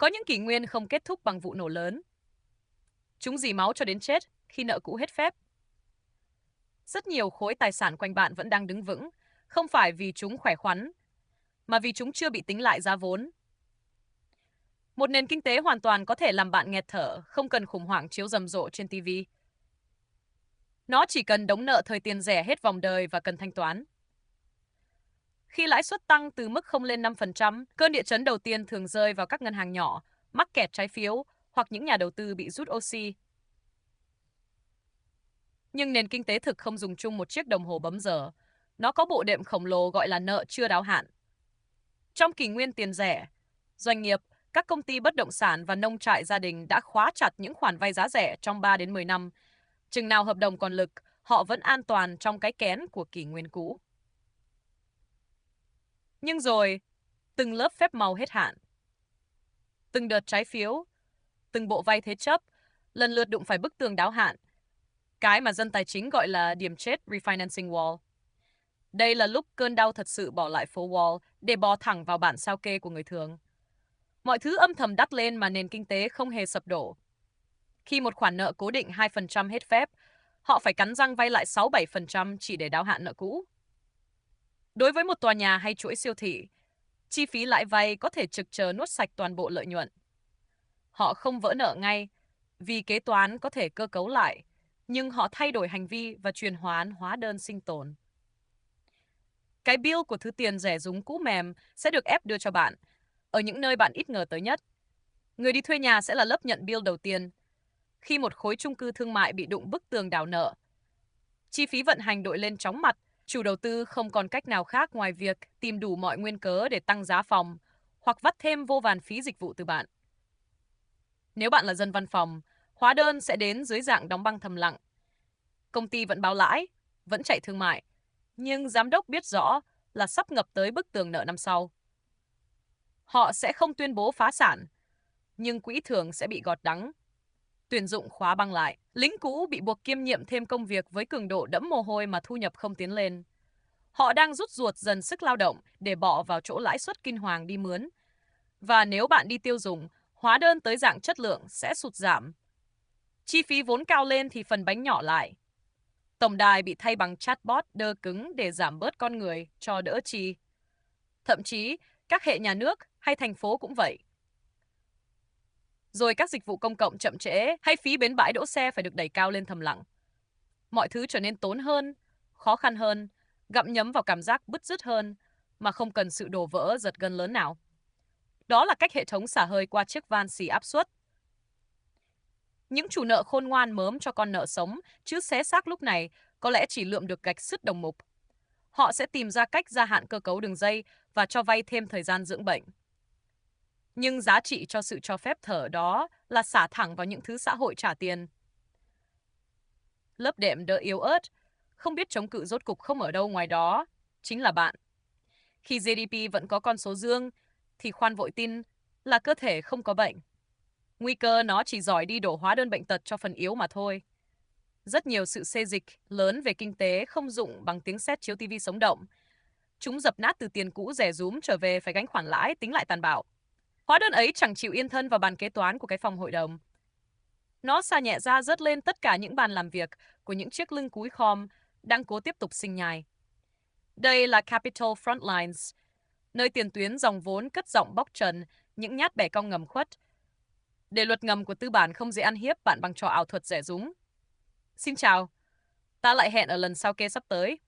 Có những kỷ nguyên không kết thúc bằng vụ nổ lớn. Chúng rỉ máu cho đến chết khi nợ cũ hết phép. Rất nhiều khối tài sản quanh bạn vẫn đang đứng vững, không phải vì chúng khỏe khoắn, mà vì chúng chưa bị tính lại giá vốn. Một nền kinh tế hoàn toàn có thể làm bạn nghẹt thở, không cần khủng hoảng chiếu rầm rộ trên TV. Nó chỉ cần đống nợ thời tiền rẻ hết vòng đời và cần thanh toán. Khi lãi suất tăng từ mức không lên 5%, cơn địa chấn đầu tiên thường rơi vào các ngân hàng nhỏ, mắc kẹt trái phiếu hoặc những nhà đầu tư bị rút oxy. Nhưng nền kinh tế thực không dùng chung một chiếc đồng hồ bấm giờ. Nó có bộ đệm khổng lồ gọi là nợ chưa đáo hạn. Trong kỷ nguyên tiền rẻ, doanh nghiệp, các công ty bất động sản và nông trại gia đình đã khóa chặt những khoản vay giá rẻ trong 3 đến 10 năm. Chừng nào hợp đồng còn lực, họ vẫn an toàn trong cái kén của kỷ nguyên cũ. Nhưng rồi, từng lớp phép màu hết hạn. Từng đợt trái phiếu, từng bộ vay thế chấp, lần lượt đụng phải bức tường đáo hạn. Cái mà dân tài chính gọi là điểm chết refinancing wall. Đây là lúc cơn đau thật sự bỏ lại phố Wall để bò thẳng vào bản sao kê của người thường. Mọi thứ âm thầm đắt lên mà nền kinh tế không hề sập đổ. Khi một khoản nợ cố định 2% hết phép, họ phải cắn răng vay lại 6-7% chỉ để đáo hạn nợ cũ. Đối với một tòa nhà hay chuỗi siêu thị, chi phí lãi vay có thể trực chờ nuốt sạch toàn bộ lợi nhuận. Họ không vỡ nợ ngay vì kế toán có thể cơ cấu lại, nhưng họ thay đổi hành vi và chuyển hóa đơn sinh tồn. Cái bill của thứ tiền rẻ rúng cũ mềm sẽ được ép đưa cho bạn, ở những nơi bạn ít ngờ tới nhất. Người đi thuê nhà sẽ là lớp nhận bill đầu tiên. Khi một khối chung cư thương mại bị đụng bức tường đảo nợ, chi phí vận hành đội lên chóng mặt, chủ đầu tư không còn cách nào khác ngoài việc tìm đủ mọi nguyên cớ để tăng giá phòng hoặc vắt thêm vô vàn phí dịch vụ từ bạn. Nếu bạn là dân văn phòng, hóa đơn sẽ đến dưới dạng đóng băng thầm lặng. Công ty vẫn báo lãi, vẫn chạy thương mại, nhưng giám đốc biết rõ là sắp ngập tới bức tường nợ năm sau. Họ sẽ không tuyên bố phá sản, nhưng quỹ thường sẽ bị gọt đắng. Tuyển dụng khóa băng lại, lính cũ bị buộc kiêm nhiệm thêm công việc với cường độ đẫm mồ hôi mà thu nhập không tiến lên. Họ đang rút ruột dần sức lao động để bỏ vào chỗ lãi suất kinh hoàng đi mướn. Và nếu bạn đi tiêu dùng, hóa đơn tới dạng chất lượng sẽ sụt giảm. Chi phí vốn cao lên thì phần bánh nhỏ lại. Tổng đài bị thay bằng chatbot đơ cứng để giảm bớt con người cho đỡ chi. Thậm chí, các hệ nhà nước hay thành phố cũng vậy. Rồi các dịch vụ công cộng chậm trễ hay phí bến bãi đỗ xe phải được đẩy cao lên thầm lặng. Mọi thứ trở nên tốn hơn, khó khăn hơn, gặm nhấm vào cảm giác bứt rứt hơn mà không cần sự đổ vỡ giật gân lớn nào. Đó là cách hệ thống xả hơi qua chiếc van xì áp suất. Những chủ nợ khôn ngoan mớm cho con nợ sống, chứ xé xác lúc này có lẽ chỉ lượm được gạch sứt đồng mục. Họ sẽ tìm ra cách gia hạn cơ cấu đường dây và cho vay thêm thời gian dưỡng bệnh. Nhưng giá trị cho sự cho phép thở đó là xả thẳng vào những thứ xã hội trả tiền. Lớp đệm đỡ yếu ớt, không biết chống cự rốt cục không ở đâu ngoài đó, chính là bạn. Khi GDP vẫn có con số dương, thì khoan vội tin là cơ thể không có bệnh. Nguy cơ nó chỉ giỏi đi đổ hóa đơn bệnh tật cho phần yếu mà thôi. Rất nhiều sự xê dịch lớn về kinh tế không dụng bằng tiếng sét chiếu tivi sống động. Chúng dập nát từ tiền cũ rẻ rúm trở về phải gánh khoản lãi tính lại tàn bạo. Hóa đơn ấy chẳng chịu yên thân vào bàn kế toán của cái phòng hội đồng. Nó sa nhẹ ra rớt lên tất cả những bàn làm việc của những chiếc lưng cúi khom đang cố tiếp tục sinh nhai. Đây là Capital Frontlines, nơi tiền tuyến dòng vốn cất giọng bóc trần những nhát bẻ cong ngầm khuất. Để luật ngầm của tư bản không dễ ăn hiếp bạn bằng trò ảo thuật rẻ rúng. Xin chào, ta lại hẹn ở lần sau kê sắp tới.